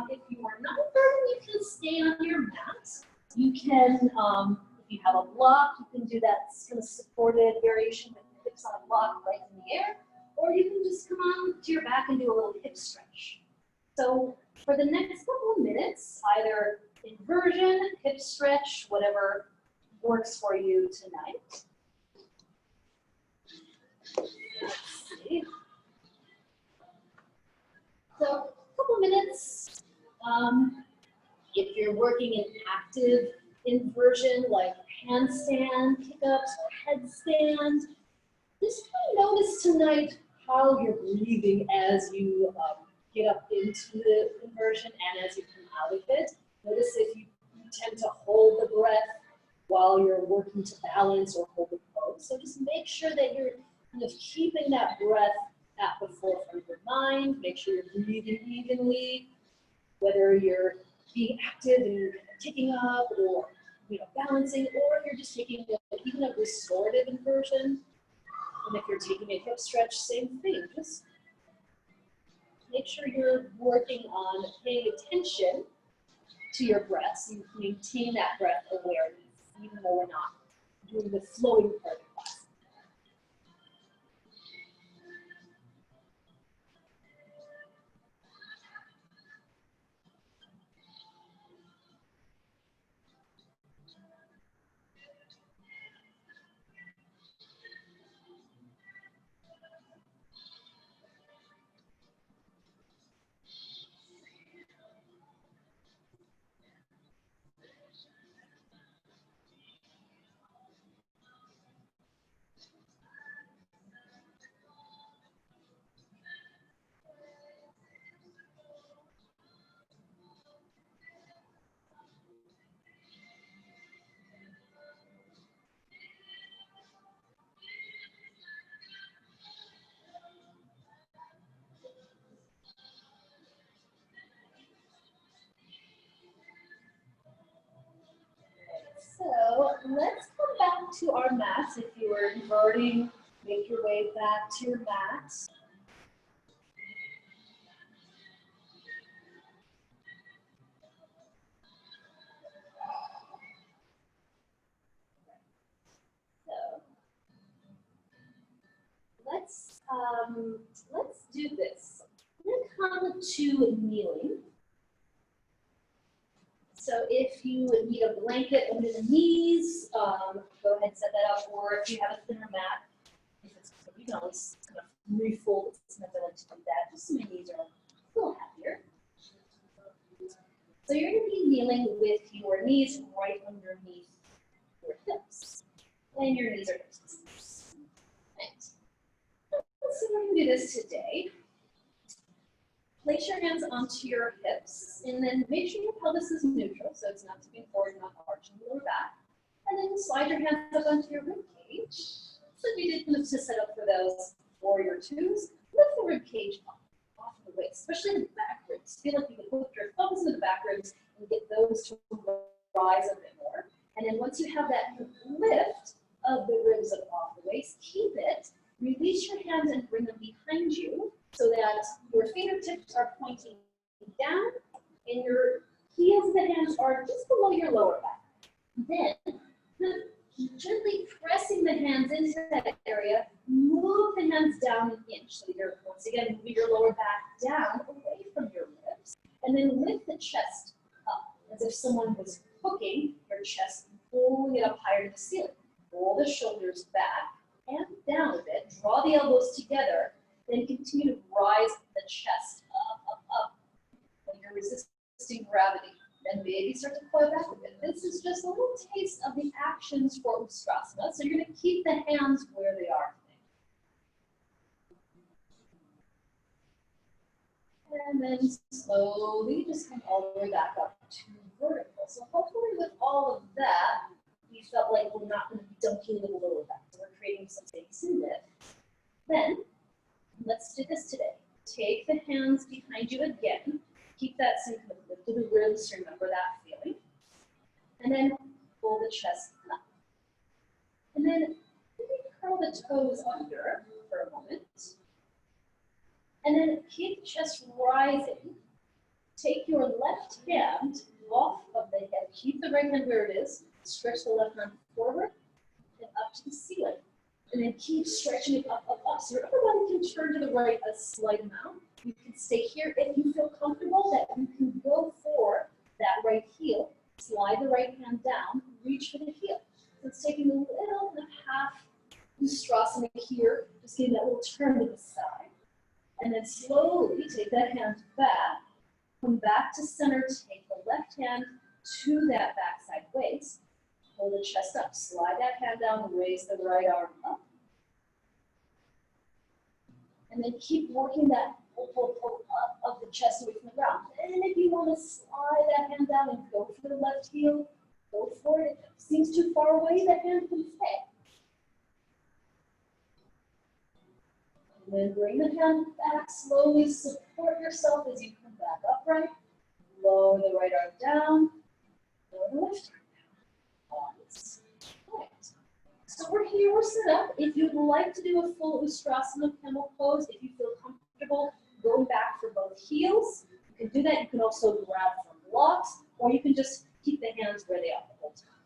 Speaker 1: If you are not inverted, you can stay on your mat. You can, if you have a block, you can do that kind of supported variation with hips on a block right in the air. Or you can just come on to your back and do a little hip stretch. So for the next couple of minutes, either inversion, hip stretch, whatever works for you tonight. Let's see. So a couple minutes. If you're working in active inversion, like handstand, pickups, or headstand, just notice tonight how you're breathing as you get up into the inversion and as you come out of it. Notice if you tend to hold the breath while you're working to balance or hold the pose. So just make sure that you're kind of keeping that breath at the forefront of your mind. Make sure you're breathing evenly, whether you're being active and kicking up or balancing, or if you're just taking even a restorative inversion. And if you're taking a hip stretch, same thing. Just make sure you're working on paying attention to your breath so you can maintain that breath awareness, even though we're not doing the flowing part of the class. So let's come back to our mats. If you were inverting, make your way back to your mat. So let's do this. I'm going to come to kneeling. So if you need a blanket under the knees, go ahead and set that up. Or if you have a thinner mat, if it's, you can always kind of refold it. It's not going to do that. Just so my knees are a little happier. So you're going to be kneeling with your knees right underneath your hips. And your knees are hips distance. Right. So we're going to do this today. Place your hands onto your hips, and then make sure your pelvis is neutral, so it's not tipping forward, not arching the lower back. And then slide your hands up onto your rib cage. So we did kind of to set up for those warrior twos. Lift the rib cage off of the waist, especially the back ribs. Feel like you can put your thumbs into the back ribs and get those to rise a bit more. And then once you have that lift of the ribs up off the waist, keep it. Release your hands and bring them behind you, so that your fingertips are pointing down and your heels of the hands are just below your lower back. Then, gently pressing the hands into that area, move the hands down an inch. So you're, once again, moving your lower back down away from your ribs. And then lift the chest up, as if someone was hooking your chest and pulling it up higher to the ceiling. Roll the shoulders back and down a bit. Draw the elbows together. Then continue to rise the chest up, up, up. Like you're resisting gravity. Then maybe start to coil back a bit. This is just a little taste of the actions for Ustrasana. So you're going to keep the hands where they are. And then slowly just come all the way back up to vertical. So hopefully with all of that, we felt like we're not going to be dunking the lower back. So we're creating some space in lift. Then let's do this today. Take the hands behind you again. Keep that same kind of lift of the ribs. Remember that feeling. And then pull the chest up. And then maybe curl the toes under for a moment. And then keep the chest rising. Take your left hand off of the head. Keep the right hand where it is. Stretch the left hand forward and up to the ceiling. And then keep stretching it up, up, up. So your upper body can turn to the right a slight amount. You can stay here if you feel comfortable that you can go for that right heel. Slide the right hand down, reach for the heel. So it's taking a little and a half Ustrasana here, just getting that little turn to the side. And then slowly take that hand back, come back to center, take the left hand to that backside waist, hold the chest up, slide that hand down, raise the right arm up. And then keep working that pull up of the chest away from the ground. And if you want to slide that hand down and go for the left heel, go for it. If it seems too far away, that hand can stay. And then bring the hand back slowly, support yourself as you come back upright. Lower the right arm down, lower the left arm down. Right. So we're here, we're set up. If you'd like to do a full Ustrasana camel pose, if you feel comfortable going back for both heels, you can do that. You can also grab from blocks, or you can just keep the hands where they are the whole time.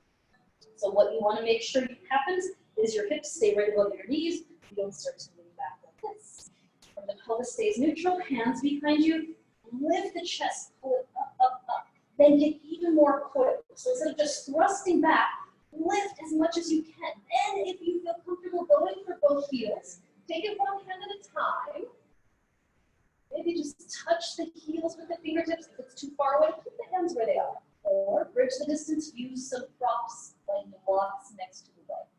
Speaker 1: So what you want to make sure happens is your hips stay right above your knees. You don't start to lean back like this. When the pelvis stays neutral, hands behind you, lift the chest, pull it up, up, up. Then get even more coil. So instead of just thrusting back, lift as much as you can. Then if you feel comfortable going for both heels, take it one hand at a time. Maybe just touch the heels with the fingertips. If it's too far away, keep the hands where they are. Or bridge the distance, use some props like the blocks next to the legs.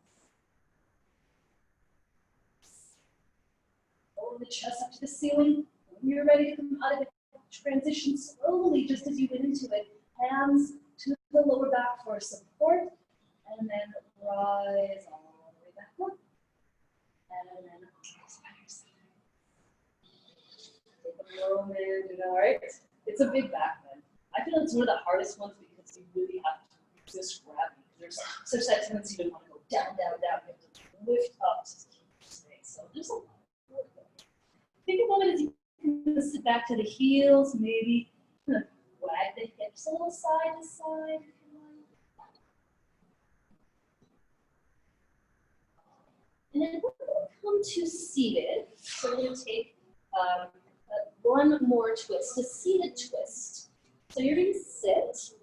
Speaker 1: Lower the chest up to the ceiling. When you're ready to come out of it, transition slowly just as you went into it. Hands to the lower back for support. And then rise all the way back up. And then rise by your side. Take a moment, all right? It's a big back bend. I feel it's one of the hardest ones because you really have to resist gravity. There's such that tendency to want to go down, down, down. You have to lift up to keep your space. So there's a lot of work there. Take a moment as you can sit back to the heels, maybe wag the hips a little side to side. And then we're going to come to seated. So we're going to take one more twist, a seated twist. So you're going to sit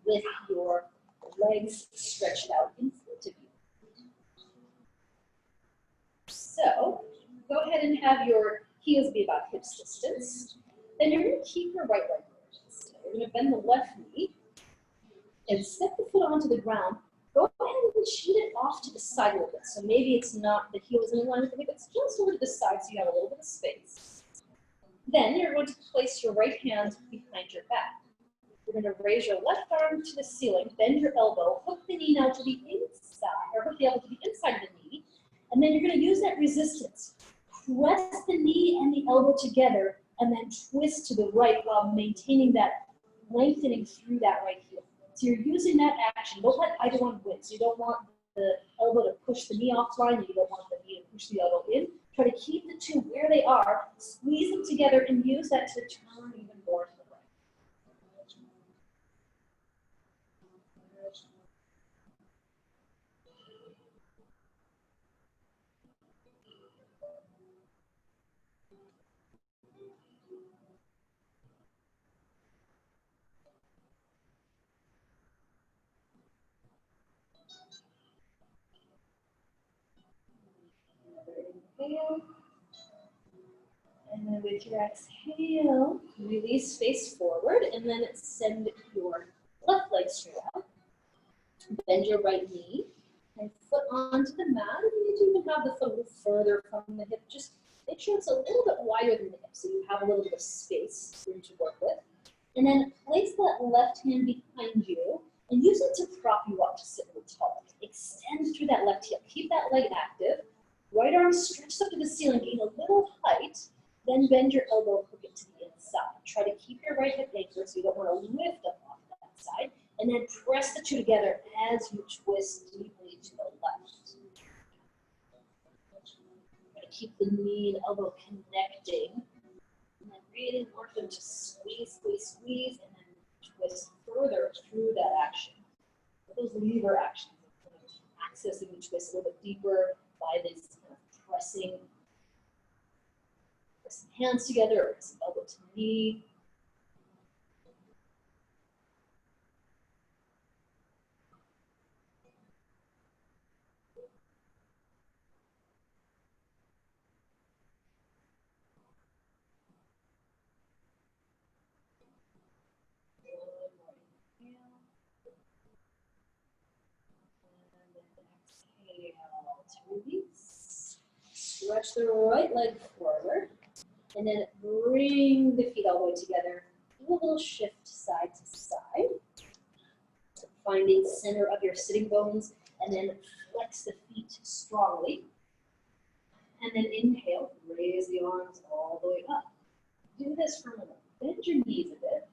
Speaker 1: with your legs stretched out in front of you. So go ahead and have your heels be about hips distance. Then you're going to keep your right leg still. You're going to bend the left knee and step the foot onto the ground. Go ahead and cheat it off to the side a little bit. So maybe it's not the heel is in line with the hip, it's just over to the side so you have a little bit of space. Then you're going to place your right hand behind your back. You're going to raise your left arm to the ceiling, bend your elbow, hook the knee now to the inside, or hook the elbow to the inside of the knee, and then you're going to use that resistance. Press the knee and the elbow together, and then twist to the right while maintaining that lengthening through that right heel. So you're using that action. Don't let either one win. So you don't want the elbow to push the knee offline, and you don't want the knee to push the elbow in. Try to keep the two where they are, squeeze them together, and use that to turn even more to the right. Inhale. And then with your exhale, release face forward, and then send your left leg straight out. Bend your right knee and foot onto the mat. And you need to even have the foot a little further from the hip. Just make sure it's a little bit wider than the hip so you have a little bit of space for you to work with. And then place that left hand behind you and use it to prop you up to sit a little taller. Extend through that left heel. Keep that leg active. Right arm stretched up to the ceiling, gain a little height. Then bend your elbow, hook it to the inside. Try to keep your right hip anchored so you don't want to lift up off that side. And then press the two together as you twist deeply to the left. keep the knee and elbow connecting. And then really work them to squeeze, squeeze, squeeze, and then twist further through that action. Those lever actions, accessing the twist a little bit deeper by this kind of pressing hands together, or pressing elbow to knee. Exhale to release. Stretch the right leg forward. And then bring the feet all the way together. Do a little shift side to side. Finding center of your sitting bones. And then flex the feet strongly. And then inhale, raise the arms all the way up. Do this for a moment. Bend your knees a bit.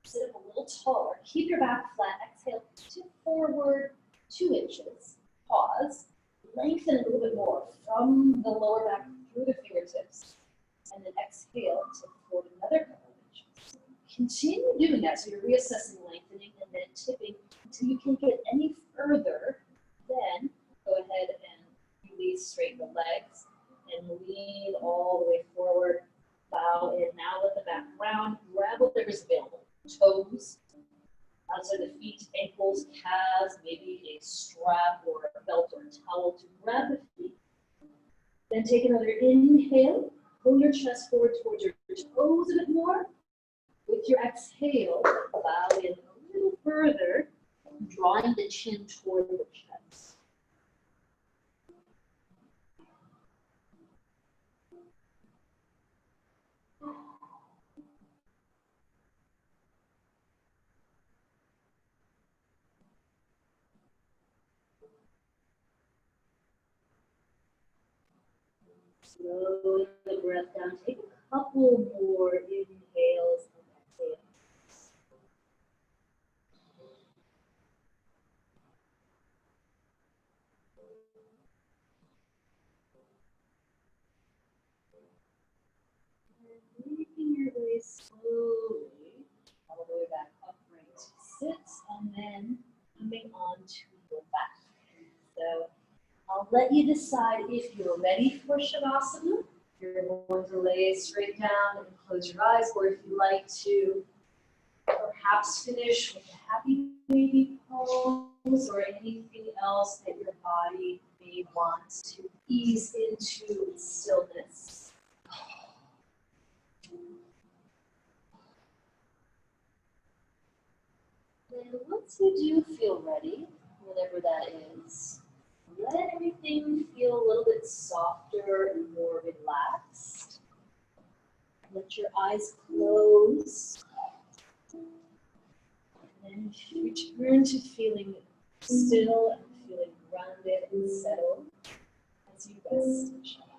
Speaker 1: Sit up a little taller. Keep your back flat. Exhale, tip forward 2 inches. Pause. Lengthen a little bit more from the lower back through the fingertips. And then exhale, tip forward another couple of inches. Continue doing that so you're reassessing lengthening and then tipping until you can get any further. Then go ahead and release, straighten the legs and lean all the way forward. Bow in. Now let the back round. Grab whatever's available. Toes, outside the feet, ankles, calves, maybe a strap or a belt or a towel to grab the feet. Then take another inhale. Pull your chest forward towards your toes a bit more. With your exhale, bow in a little further, drawing the chin toward the chest. Slow the breath down. Take a couple more inhales and exhales. And making your way slowly all the way back upright to sit, and then coming on to your back. So I'll let you decide if you're ready for Shavasana. You're going to lay straight down and close your eyes, or if you like to perhaps finish with a happy baby pose or anything else that your body may want to ease into stillness. And once you do feel ready, whatever that is, let everything feel a little bit softer and more relaxed. Let your eyes close. And return to feeling still and feeling grounded and settled as you rest in Shavasana.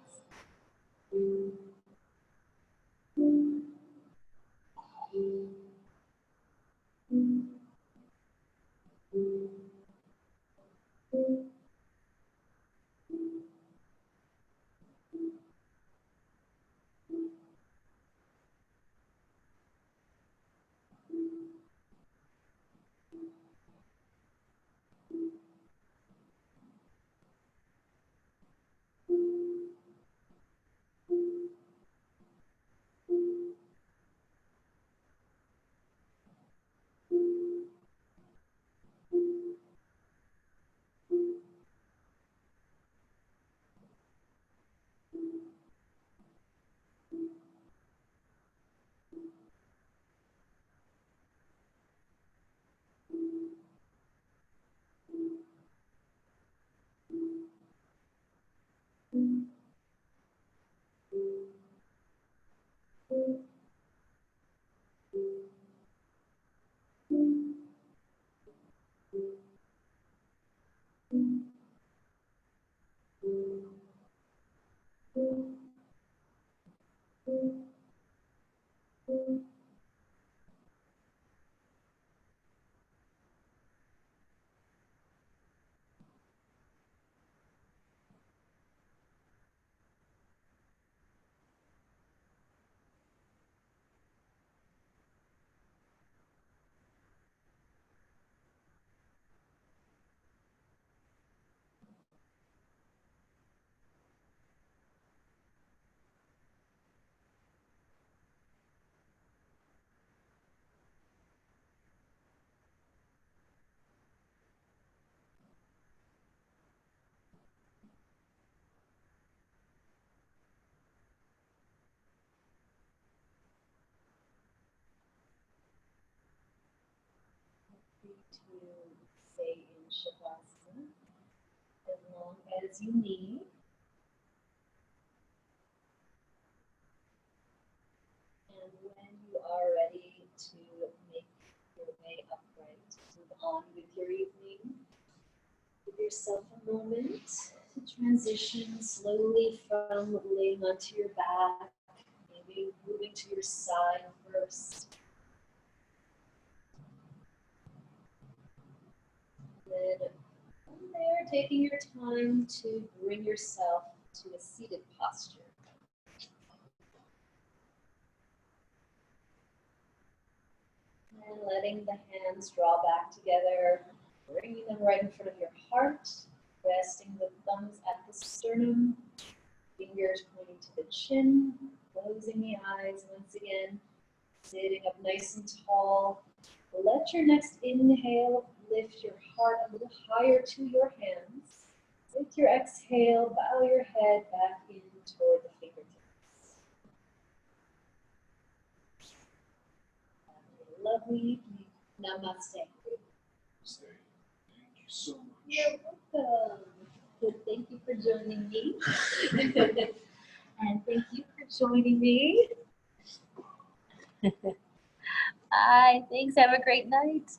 Speaker 1: as you need. And when you are ready to make your way upright, move on with your evening. Give yourself a moment to transition slowly from laying onto your back, maybe moving to your side first. Then from there, taking your time to bring yourself to a seated posture. And letting the hands draw back together, bringing them right in front of your heart, resting the thumbs at the sternum, fingers pointing to the chin, closing the eyes once again, sitting up nice and tall. Let your next inhale lift your heart a little higher to your hands. With your exhale, bow your head back in toward the fingertips. Have a lovely evening. Namaste.
Speaker 2: Thank you so much.
Speaker 1: You're welcome. Thank you for joining me. And thank you for joining me. Bye. Thanks. Have a great night.